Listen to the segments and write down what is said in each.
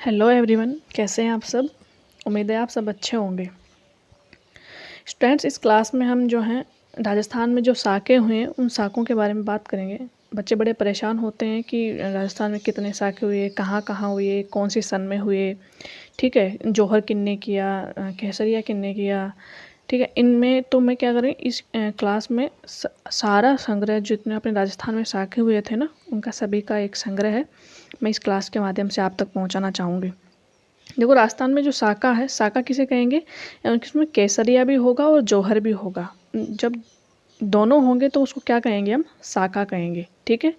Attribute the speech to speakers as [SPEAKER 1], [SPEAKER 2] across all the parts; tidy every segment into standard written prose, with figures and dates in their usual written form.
[SPEAKER 1] Hello everyone, कैसे हैं आप सब। उम्मीद है आप सब अच्छे होंगे। स्टूडेंट्स, इस क्लास में हम जो हैं राजस्थान में जो साके हुए हैं उन साकों के बारे में बात करेंगे। बच्चे बड़े परेशान होते हैं कि राजस्थान में कितने साके हुए, कहाँ कहाँ हुए, कौन सी सन में हुए। ठीक है, जौहर किन्ने किया, केसरिया किन्ने किया। ठीक है, इनमें तो मैं क्या करें इस क्लास में सारा संग्रह जितने अपने राजस्थान में साके हुए थे ना, उनका सभी का एक संग्रह है, मैं इस क्लास के माध्यम से आप तक पहुंचाना चाहूँगी। देखो, राजस्थान में जो साका है, साका किसे कहेंगे, इसमें केसरिया भी होगा और जौहर भी होगा। जब दोनों होंगे तो उसको क्या कहेंगे, हम साका कहेंगे। ठीक है,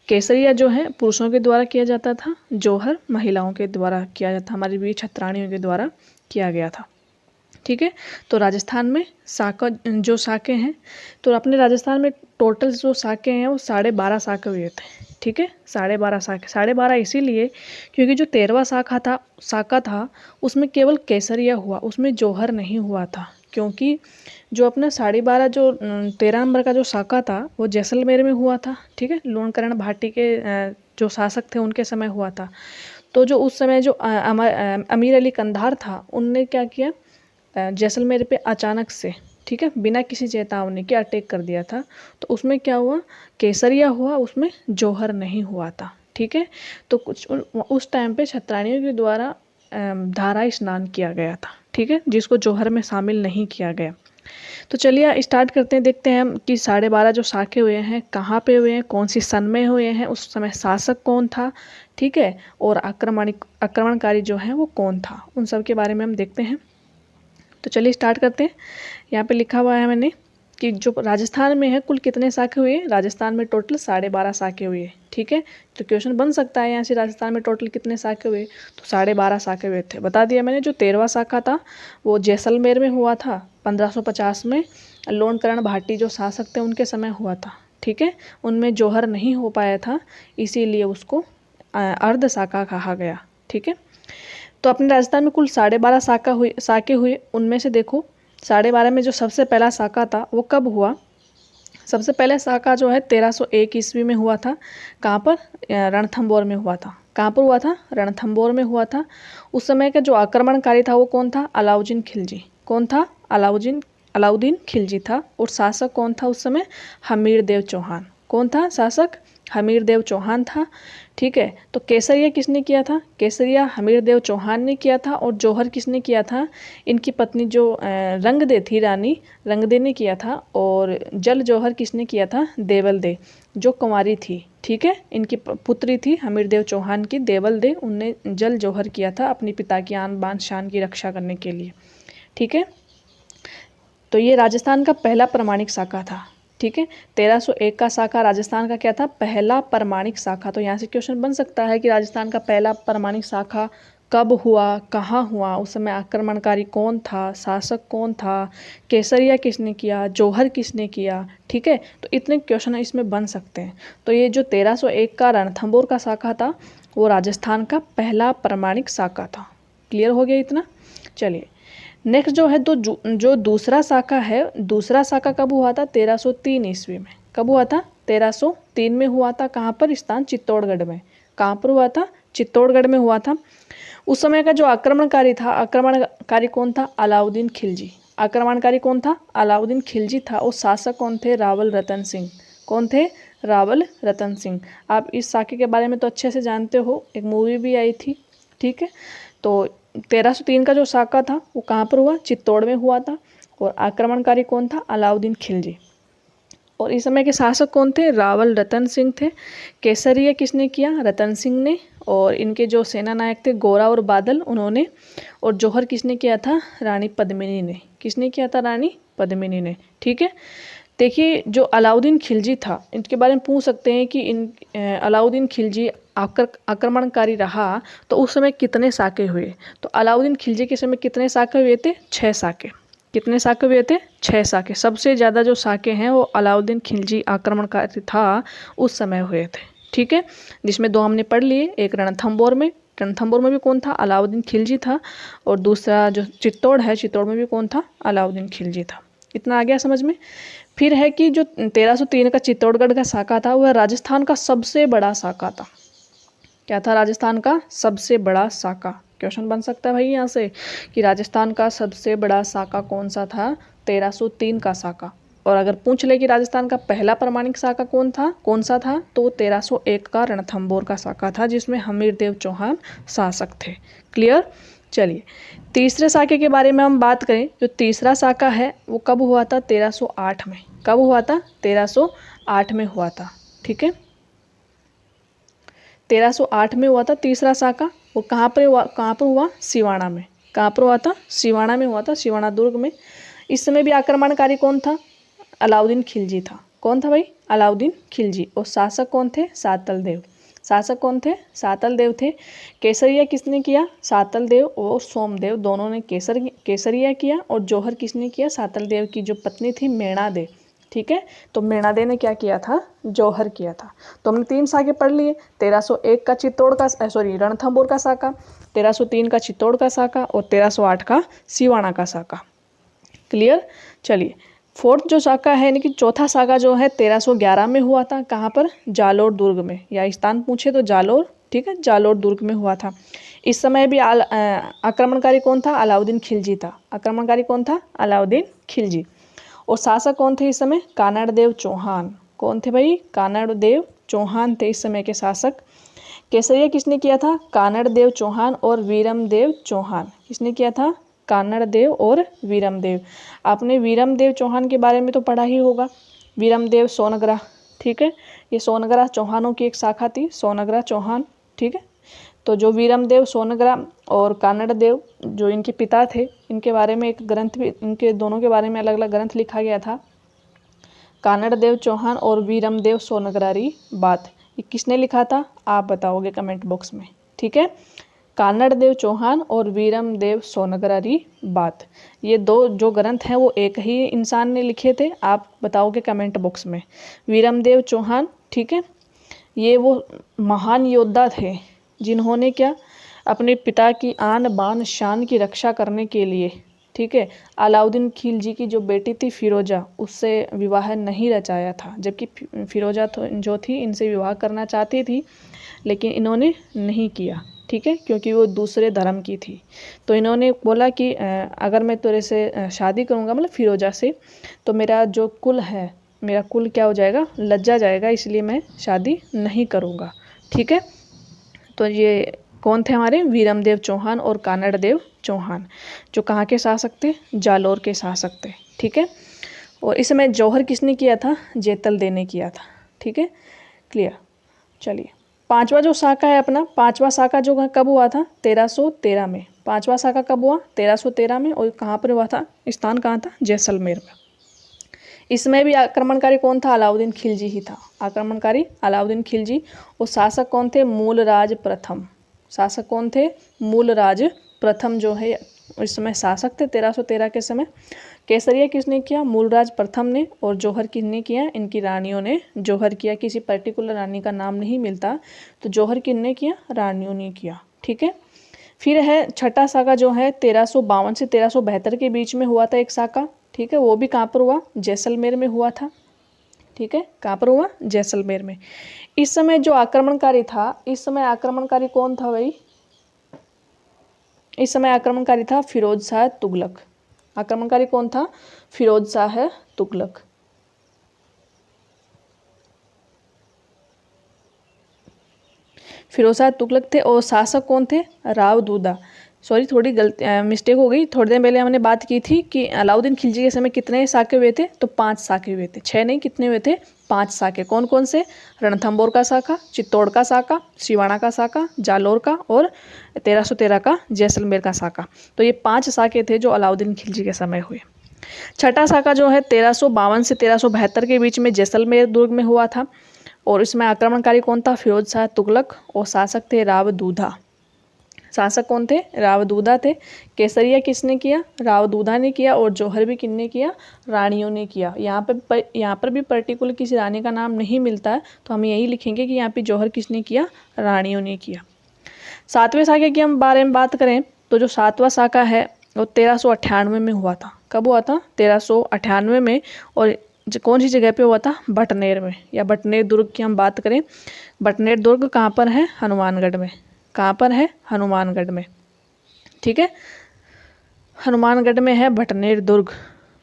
[SPEAKER 1] केसरिया जो है पुरुषों के द्वारा किया जाता था, जौहर महिलाओं के द्वारा किया जाता, हमारी वीर छत्राणियों के द्वारा किया गया था। ठीक है, तो राजस्थान में साका जो साके हैं, तो अपने राजस्थान में टोटल जो साके हैं वो 12.5 साके हुए थे। ठीक है, 12.5 साके, 12.5 इसीलिए क्योंकि जो 13वां साका था उसमें केवल केसरिया हुआ, उसमें जौहर नहीं हुआ था। क्योंकि जो अपना 12.5 जो 13 नंबर का जो साका था वो जैसलमेर में हुआ था। ठीक है, लूणकरण भाटी के जो शासक थे उनके समय हुआ था। तो जो उस समय जो अमीर अली कंधार था, उनने क्या किया, जैसलमेर पे अचानक से, ठीक है, बिना किसी चेतावनी के अटैक कर दिया था। तो उसमें क्या हुआ, केसरिया हुआ, उसमें जौहर नहीं हुआ था। ठीक है, तो कुछ उस टाइम पे छत्राणियों के द्वारा धारा स्नान किया गया था। ठीक है, जिसको जौहर में शामिल नहीं किया गया। तो चलिए स्टार्ट करते हैं, देखते हैं हम कि 12.5 जो साके हुए हैं कहाँ पे हुए हैं, कौन सी सन में हुए हैं, उस समय शासक कौन था। ठीक है, और आक्रमणकारी जो है वो कौन था, उन सब के बारे में हम देखते हैं। तो चलिए स्टार्ट करते हैं। यहाँ पे लिखा हुआ है मैंने कि जो राजस्थान में है कुल कितने साके हुए, राजस्थान में टोटल 12.5 साके हुए। ठीक है, तो क्वेश्चन बन सकता है यहाँ से, राजस्थान में टोटल कितने साके हुए, तो 12.5 साके हुए थे। बता दिया मैंने। जो 13वां साका था वो जैसलमेर में हुआ था 1550 में, लोणकरण भाटी जो शासक थे उनके समय हुआ था। ठीक है, उनमें जौहर नहीं हो पाया था, इसीलिए उसको अर्ध साका कहा गया। ठीक है, तो अपने राजस्थान में कुल 12.5 साके हुए। उनमें से देखो 12.5 में जो सबसे पहला साका था वो कब हुआ। सबसे पहले साका जो है 1301 ईस्वी में हुआ था। कहाँ पर, रणथंभौर में हुआ था। कहाँ पर हुआ था, रणथंभौर में हुआ था। उस समय का जो आक्रमणकारी था वो कौन था, अलाउद्दीन खिलजी। कौन था, अलाउद्दीन खिलजी था। और शासक कौन था उस समय, हमीरदेव चौहान। कौन था शासक, हमीरदेव चौहान था। ठीक है, तो केसरिया किसने किया था, केसरिया हमीरदेव चौहान ने किया था। और जौहर किसने किया था, इनकी पत्नी जो रंगदे थी, रानी रंगदे ने किया था। और जल जौहर किसने किया था, देवल दे, जो कुंवारी थी। ठीक है, इनकी पुत्री थी हमीरदेव चौहान की, देवल दे, उनने जल जौहर किया था अपनी पिता की आन बान शान की रक्षा करने के लिए। ठीक है, तो ये राजस्थान का पहला प्रमाणिक साका था। ठीक है, 1301 का साका राजस्थान का क्या था, पहला प्रमाणिक साका। तो यहाँ से क्वेश्चन बन सकता है कि राजस्थान का पहला प्रमाणिक साका कब हुआ, कहाँ हुआ, उस समय आक्रमणकारी कौन था, शासक कौन था, केसरिया किसने किया, जौहर किसने किया। ठीक है, तो इतने क्वेश्चन इसमें बन सकते हैं। तो ये जो 1301 का रणथंभौर का साका था वो राजस्थान का पहला प्रमाणिक साका था। क्लियर हो गया इतना। चलिए नेक्स्ट जो है, तो जो दूसरा साका है, दूसरा साका कब हुआ था, 1303 ईस्वी में। कब हुआ था, 1303 में हुआ था। कहाँ पर, स्थान चित्तौड़गढ़ में। कहाँ पर हुआ था, चित्तौड़गढ़ में हुआ था। उस समय का जो आक्रमणकारी था, आक्रमणकारी कौन था, अलाउद्दीन खिलजी। आक्रमणकारी कौन था, अलाउद्दीन खिलजी था। और शासक कौन थे, रावल रतन सिंह। कौन थे, रावल रतन सिंह। आप इस साके के बारे में तो अच्छे से जानते हो, एक मूवी भी आई थी। ठीक है, तो 1303 का जो साका था वो कहाँ पर हुआ, चित्तौड़ में हुआ था। और आक्रमणकारी कौन था, अलाउद्दीन खिलजी। और इस समय के शासक कौन थे, रावल रतन सिंह थे। केसरिया किसने किया, रतन सिंह ने। और इनके जो सेना नायक थे गोरा और बादल, उन्होंने। और जौहर किसने किया था, रानी पद्मिनी ने। किसने किया था, रानी पद्मिनी ने। ठीक है, देखिए जो अलाउद्दीन खिलजी था, इनके बारे में पूछ सकते हैं कि अलाउद्दीन खिलजी आक्रमणकारी रहा तो उस समय कितने साके हुए। तो अलाउद्दीन खिलजी के समय कितने साके हुए थे, 6 साके। कितने साके हुए थे, 6 साके। सबसे ज़्यादा जो साके हैं वो अलाउद्दीन खिलजी आक्रमणकारी था उस समय हुए थे। ठीक है, जिसमें 2 हमने पढ़ लिए, एक रणथंभौर में, रणथंभौर में भी कौन था, अलाउद्दीन खिलजी था। और दूसरा जो चित्तौड़ है, चित्तौड़ में भी कौन था, अलाउद्दीन खिलजी था। इतना आ गया समझ में। फिर है कि जो 1303 का चित्तौड़गढ़ का साका था वह राजस्थान का सबसे बड़ा साका था। क्या था राजस्थान का सबसे बड़ा साका? क्वेश्चन बन सकता है भाई यहाँ से कि राजस्थान का सबसे बड़ा साका कौन सा था? 1303 का साका। और अगर पूछ ले कि राजस्थान का पहला प्रामाणिक साका कौन सा था, तो 1301 का रणथंभौर का साका था, जिसमें हमीरदेव चौहान शासक थे। क्लियर? चलिए तीसरे साके के बारे में हम बात करें। जो तीसरा साका है वो कब हुआ था? 1308 में। कब हुआ था? 1308 में हुआ था। ठीक है, 1308 में हुआ था तीसरा साका। वो कहाँ पर हुआ? सिवाना में। कहाँ पर हुआ था? सिवाना में हुआ था, सिवाना दुर्ग में। इस समय भी आक्रमणकारी कौन था? अलाउद्दीन खिलजी था। कौन था भाई? अलाउद्दीन खिलजी। और शासक कौन थे? सातल देव। शासक कौन थे? सातल देव थे। केसरिया किसने किया? सातल देव और सोमदेव दोनों ने केसरिया किया। और जौहर किसने किया? सातल देव की जो पत्नी थी मेणा दे। ठीक है, तो मेणा दे ने क्या किया था? जौहर किया था। तो हमने 3 साके पढ़ लिए। 1301 का रणथंभौर का साका, 1303 का चित्तौड़ का साका और 1308 का सिवाना का साका। क्लियर? चलिए फोर्थ जो साका है, यानी कि चौथा साका जो है 1311 में हुआ था। कहाँ पर? जालोर दुर्ग में, या स्थान पूछे तो जालोर। ठीक है, जालोर दुर्ग में हुआ था। इस समय भी आक्रमणकारी कौन था? अलाउद्दीन खिलजी था। आक्रमणकारी कौन था? अलाउद्दीन खिलजी। और शासक कौन थे इस समय? कानड़देव चौहान। कौन थे भाई? कानड़देव चौहान थे इस समय के शासक। केसरिया किसने किया था? कानड़देव चौहान और वीरमदेव चौहान। किसने किया था? कानड़देव और वीरमदेव। आपने वीरमदेव चौहान के बारे में तो पढ़ा ही होगा। वीरमदेव सोनग्रा। ठीक है, ये सोनग्रा चौहानों की एक शाखा थी, सोनग्रा चौहान। ठीक है, तो जो वीरमदेव सोनग्रा और कानड़देव जो इनके पिता थे, इनके बारे में एक ग्रंथ भी, इनके दोनों के बारे में अलग अलग ग्रंथ लिखा गया था। कानड़देव चौहान और वीरमदेव सोनग्रारी बात, ये किसने लिखा था? आप बताओगे कमेंट बॉक्स में। ठीक है, कानड़देव चौहान और वीरमदेव सोनग्रारी बात, ये दो जो ग्रंथ हैं वो एक ही इंसान ने लिखे थे। आप बताओगे कमेंट बॉक्स में। वीरमदेव चौहान, ठीक है, ये वो महान योद्धा थे जिन्होंने क्या? अपने पिता की आन बान शान की रक्षा करने के लिए, ठीक है, अलाउद्दीन खिलजी की जो बेटी थी फिरोजा, उससे विवाह नहीं रचाया था। जबकि फिरोजा जो थी इनसे विवाह करना चाहती थी, लेकिन इन्होंने नहीं किया। ठीक है, क्योंकि वो दूसरे धर्म की थी। तो इन्होंने बोला कि अगर मैं तेरे से शादी करूँगा, मतलब फिरोजा से, तो मेरा जो कुल है, मेरा कुल क्या हो जाएगा? लज्जा जाएगा, इसलिए मैं शादी नहीं करूँगा। ठीक है, तो ये कौन थे हमारे? वीरमदेव चौहान और कानड़देव चौहान, जो कहाँ के शासक थे? जालोर के शासक थे। ठीक है, और इस समय जौहर किसने किया था? जेतल दे ने किया था। ठीक है, क्लियर? चलिए पांचवा जो साका है अपना, पांचवा साका जो कब हुआ था? 1313 में। पांचवा साका कब हुआ? 1313 में। और कहाँ पर हुआ था? स्थान कहाँ था? जैसलमेर में। इसमें भी आक्रमणकारी कौन था? अलाउद्दीन खिलजी ही था। आक्रमणकारी अलाउद्दीन खिलजी। और शासक कौन थे? मूलराज प्रथम। शासक कौन थे? मूलराज प्रथम जो है इस समय शासक थे 1313 के समय। केसरिया किसने किया? मूलराज प्रथम ने। और जौहर किसने किया? इनकी रानियों ने जौहर किया। किसी पर्टिकुलर रानी का नाम नहीं मिलता, तो जौहर किसने किया? रानियों ने किया। ठीक है, फिर है छठा साका जो है 1352 से 1372 के बीच में हुआ था एक साका। ठीक है, वो भी कहाँ पर हुआ? जैसलमेर में हुआ था। ठीक है, कहाँ पर हुआ? जैसलमेर में। इस समय जो आक्रमणकारी था, इस समय आक्रमणकारी कौन था भाई? इस समय आक्रमणकारी था फिरोज शाह तुगलक। आक्रमणकारी कौन था? फिरोज शाह तुगलक। फिरोज शाह तुगलक थे। और शासक कौन थे? राव दूदा। सॉरी, थोड़ी गलती मिस्टेक हो गई। थोड़ी देर पहले हमने बात की थी कि अलाउद्दीन खिलजी के समय कितने साके हुए थे? तो 5 साके हुए थे। 6 नहीं, कितने हुए थे? 5 साके। कौन कौन से? रणथंभौर का साका, चित्तौड़ का साका, सिवाना का साका, जालोर का और 1313 का जैसलमेर का साका। तो ये 5 साके थे जो अलाउद्दीन खिलजी के समय हुए। छठा साका जो है 1352 से 1372 के बीच में जैसलमेर दुर्ग में हुआ था। और इसमें आक्रमणकारी कौन था? फिरोज शाह तुगलक। और शासक थे राव दूधा। शासक कौन थे? राव दूधा थे। केसरिया किसने किया? राव दूधा ने किया। और जौहर भी किसने किया? रानियों ने किया। यहाँ पर भी पर्टिकुलर किसी रानी का नाम नहीं मिलता है, तो हम यही लिखेंगे कि यहाँ पे जौहर किसने किया? रानियों ने किया। सातवें साके की हम बारे में बात करें तो जो सातवां साका है वो 1398 में हुआ था। कब हुआ था? 1398 में। और कौन सी जगह पे हुआ था? भटनेर में, या भटनेर दुर्ग की हम बात करें, भटनेर दुर्ग कहाँ पर है? हनुमानगढ़ में। कहाँ पर है? हनुमानगढ़ में। ठीक है, हनुमानगढ़ में है भटनेर दुर्ग।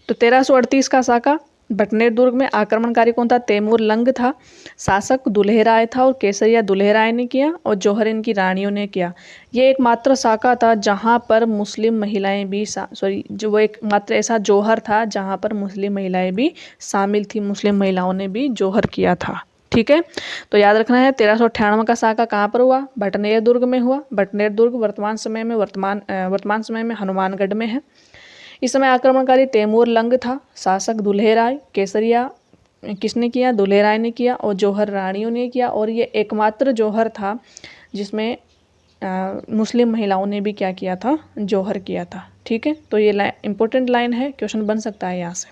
[SPEAKER 1] तो 1338 का साका भटनेर दुर्ग में। आक्रमणकारी कौन था? तैमूर लंग था। शासक दुल्हे राय था, और केसरिया दुल्हे राय ने किया, और जौहर इनकी रानियों ने किया। ये एकमात्र साका था जहाँ पर मुस्लिम महिलाएं भी जो वो एकमात्र ऐसा जौहर था जहाँ पर मुस्लिम महिलाएं भी शामिल थी। मुस्लिम महिलाओं ने भी जौहर किया था। ठीक है, तो याद रखना है 1398 का साका कहाँ पर हुआ? भटनेर दुर्ग में हुआ। भटनेर दुर्ग वर्तमान समय में हनुमानगढ़ में है। इस समय आक्रमणकारी तैमूर लंग था, शासक दुल्हे राय, केसरिया किसने किया? दुल्हे राय ने किया, और जौहर रानियों ने किया। और ये एकमात्र जौहर था जिसमें मुस्लिम महिलाओं ने भी क्या किया था? जौहर किया था। ठीक है, तो ये इंपॉर्टेंट लाइन है, क्वेश्चन बन सकता है यहाँ से।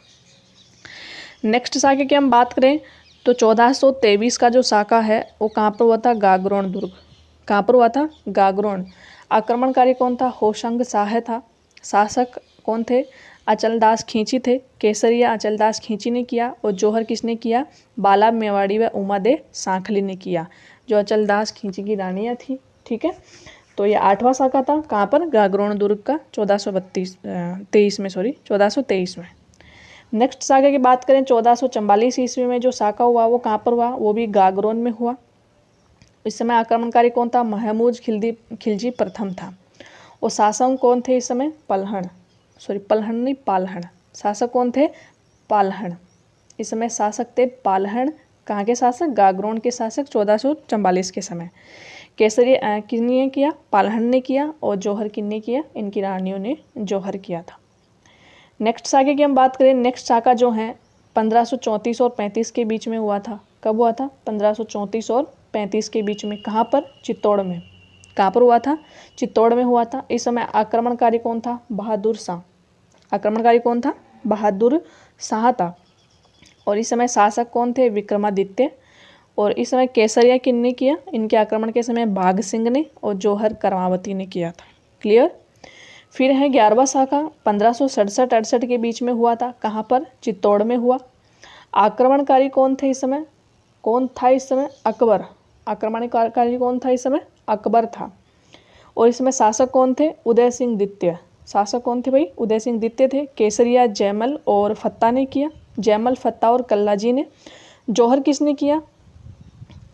[SPEAKER 1] नेक्स्ट साके की हम बात करें तो 1423 का जो साका है वो कहाँ पर हुआ था? गागरोन दुर्ग। कहाँ पर हुआ था? गागरोन। आक्रमणकारी कौन था? होशंग शाह था। शासक कौन थे? अचलदास खींची थे। केसरिया अचलदास खींची ने किया, और जौहर किसने किया? बाला मेवाड़ी व उमा दे सांखली ने किया, जो अचलदास खींची की रानियाँ थी। ठीक है, तो ये 8वां साका था। कहाँ पर? गागरोन दुर्ग का 1423 में। नेक्स्ट साका की बात करें 1444 ईस्वी में जो साका हुआ वो कहाँ पर हुआ? वो भी गागरोन में हुआ। इस समय आक्रमणकारी कौन था? महमूद खिलजी प्रथम था। और शासक कौन थे इस समय? पलहण नहीं, पालहण। शासक कौन थे? पालहण। इस समय शासक थे पालहण। कहाँ के शासक? गागरोन के शासक 1444 के समय। केसरी किसने किया? पालहण ने किया, और जौहर किसने किया? इनकी रानियों ने जौहर किया था। नेक्स्ट साके की हम बात करें, नेक्स्ट साका जो है 1534 और 35 के बीच में हुआ था। कब हुआ था? 1534 और 35 के बीच में। कहाँ पर? चित्तौड़ में। कहाँ पर हुआ था? चित्तौड़ में हुआ था। इस समय आक्रमणकारी कौन था? बहादुर शाह। आक्रमणकारी कौन था? बहादुर शाह था। और इस समय शासक कौन थे? विक्रमादित्य। और इस समय केसरिया किसने किया? इनके आक्रमण के समय बाघ सिंह ने, और जौहर कर्मावती ने किया था। क्लियर। फिर है 11वां साका 1567-68 के बीच में हुआ था। कहाँ पर? चित्तौड़ में हुआ। आक्रमणकारी कौन थे इस समय? कौन था इस समय? अकबर। आक्रमणकारी कौन था इस समय? अकबर था। और इसमें शासक कौन थे? उदय सिंह द्वितीय। शासक कौन थे भाई? उदय सिंह द्वितीय थे। केसरिया जयमल और फत्ता ने किया। जयमल, फत्ता और कल्लाजी ने। जौहर किसने किया?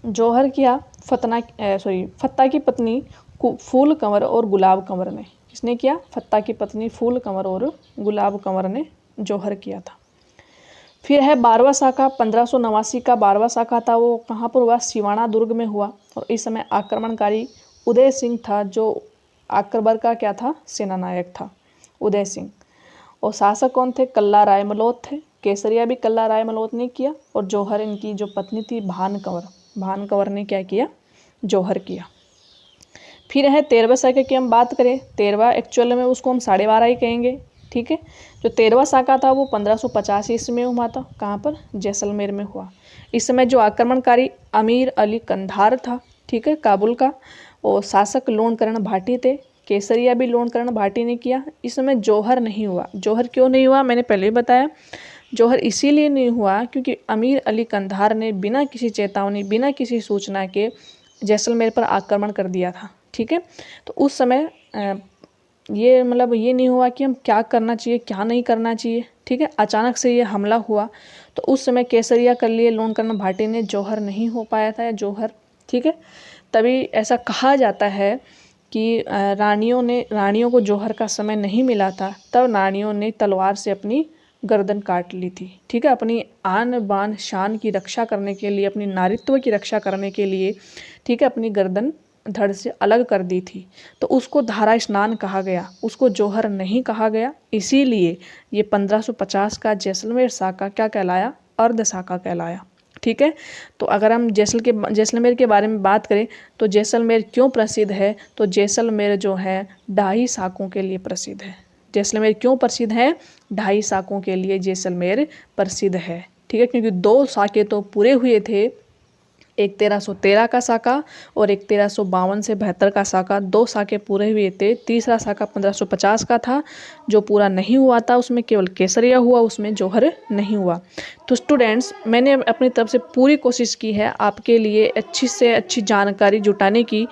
[SPEAKER 1] जौहर किया फत्ता की पत्नी फूल कंवर और गुलाब कंवर ने। किसने किया? फत्ता की पत्नी फूल कंवर और गुलाब कंवर ने जौहर किया था। फिर है 12वां साका 1589 का 12वां साका था। वो कहाँ पर हुआ? सिवाना दुर्ग में हुआ। और इस समय आक्रमणकारी उदय सिंह था, जो अकबर का क्या था? सेनानायक था उदय सिंह। और शासक कौन थे? कल्ला राय मलोत थे। केसरिया भी कल्ला राय मलोत ने किया, और जौहर इनकी जो पत्नी थी भान कंवर ने क्या किया? जौहर किया। फिर है 13वें साके की हम बात करें, 13वां एक्चुअल में उसको हम 12.5 ही कहेंगे। ठीक है, जो 13वां साका था वो 1585 ईस्वी में हुआ था। कहाँ पर? जैसलमेर में हुआ। इस समय जो आक्रमणकारी अमीर अली कंधार था, ठीक है, काबुल का। और शासक लोणकरण भाटी थे। केसरिया भी लोणकरण भाटी ने किया। इस समय जौहर नहीं हुआ। जौहर क्यों नहीं हुआ? मैंने पहले ही बताया। जौहर इसीलिए नहीं हुआ क्योंकि अमीर अली कंधार ने बिना किसी चेतावनी, बिना किसी सूचना के जैसलमेर पर आक्रमण कर दिया था। ठीक है, तो उस समय ये नहीं हुआ कि हम क्या करना चाहिए, क्या नहीं करना चाहिए। ठीक है, अचानक से ये हमला हुआ, तो उस समय केसरिया कर लिए लोणकरण भाटी ने, जौहर नहीं हो पाया था जौहर। ठीक है, तभी ऐसा कहा जाता है कि रानियों को जौहर का समय नहीं मिला था, तब रानियों ने तलवार से अपनी गर्दन काट ली थी। ठीक है, अपनी आन बान शान की रक्षा करने के लिए, अपनी नारित्व की रक्षा करने के लिए, ठीक है, अपनी गर्दन धड़ से अलग कर दी थी। तो उसको धारा स्नान कहा गया, उसको जौहर नहीं कहा गया। इसीलिए ये 1550 का जैसलमेर साका क्या कहलाया? अर्ध साका कहलाया। ठीक है, तो अगर हम जैसलमेर के बारे में बात करें तो जैसलमेर क्यों प्रसिद्ध है? तो जैसलमेर जो है 2.5 साकों के लिए प्रसिद्ध है। जैसलमेर क्यों प्रसिद्ध है? 2.5 साकों के लिए जैसलमेर प्रसिद्ध है। ठीक है, क्योंकि 2 साके तो पूरे हुए थे, एक 1313 का साका और एक 1352 से 72 का साका, 2 साके पूरे हुए थे। तीसरा साका 1550 का था जो पूरा नहीं हुआ था, उसमें केवल केसरिया हुआ, उसमें जौहर नहीं हुआ। तो स्टूडेंट्स, मैंने अपनी तरफ से पूरी कोशिश की है आपके लिए अच्छी से अच्छी जानकारी जुटाने की।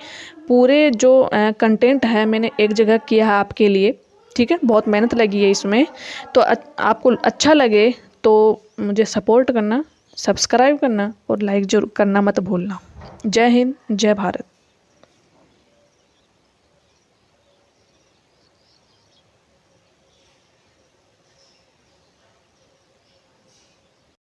[SPEAKER 1] पूरे जो कंटेंट है मैंने एक जगह किया है आपके लिए, ठीक है। बहुत मेहनत लगी है इसमें। तो आपको अच्छा लगे तो मुझे सपोर्ट करना, सब्सक्राइब करना और लाइक जरूर करना मत भूलना। जय हिंद, जय भारत।